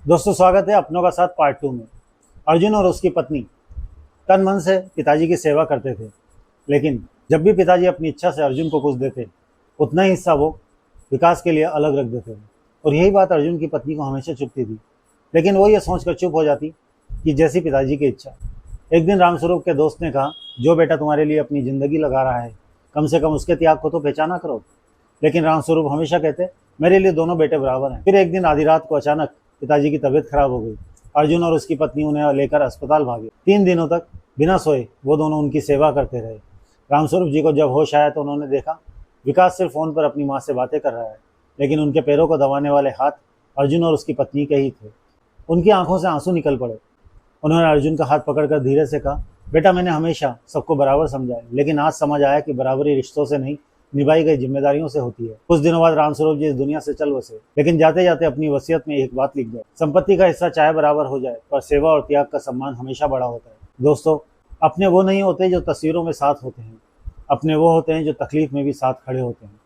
दोस्तों, स्वागत है अपनों का साथ पार्ट 2 में। अर्जुन और उसकी पत्नी तन मन से पिताजी की सेवा करते थे, लेकिन जब भी पिताजी अपनी इच्छा से अर्जुन को कुछ देते, उतना ही हिस्सा वो विकास के लिए अलग रख देते थे। और यही बात अर्जुन की पत्नी को हमेशा चुभती थी, लेकिन वो ये सोचकर चुप हो जाती कि जैसी पिताजी की इच्छा। एक दिन रामस्वरूप के दोस्त ने कहा, जो बेटा तुम्हारे लिए अपनी जिंदगी लगा रहा है, कम से कम उसके त्याग को तो पहचाना करो। लेकिन रामस्वरूप हमेशा कहते, मेरे लिए दोनों बेटे बराबर हैं। फिर एक दिन आधी रात को अचानक पिताजी की तबीयत खराब हो गई। अर्जुन और उसकी पत्नी उन्हें लेकर अस्पताल भागे। 3 दिनों तक बिना सोए वो दोनों उनकी सेवा करते रहे। रामस्वरूप जी को जब होश आया तो उन्होंने देखा विकास सिर्फ फोन पर अपनी माँ से बातें कर रहा है, लेकिन उनके पैरों को दबाने वाले हाथ अर्जुन और उसकी पत्नी के ही थे। उनकी आंखों से आंसू निकल पड़े। उन्होंने अर्जुन का हाथ पकड़कर धीरे से कहा, बेटा, मैंने हमेशा सबको बराबर समझा है, लेकिन आज समझ आया कि बराबरी रिश्तों से नहीं, निभाई गई जिम्मेदारियों से होती है। कुछ दिनों बाद रामस्वरूप जी इस दुनिया से चल बसे, लेकिन जाते जाते अपनी वसीयत में एक बात लिख गए, संपत्ति का हिस्सा चाहे बराबर हो जाए, पर सेवा और त्याग का सम्मान हमेशा बड़ा होता है। दोस्तों, अपने वो नहीं होते जो तस्वीरों में साथ होते हैं, अपने वो होते हैं जो तकलीफ में भी साथ खड़े होते हैं।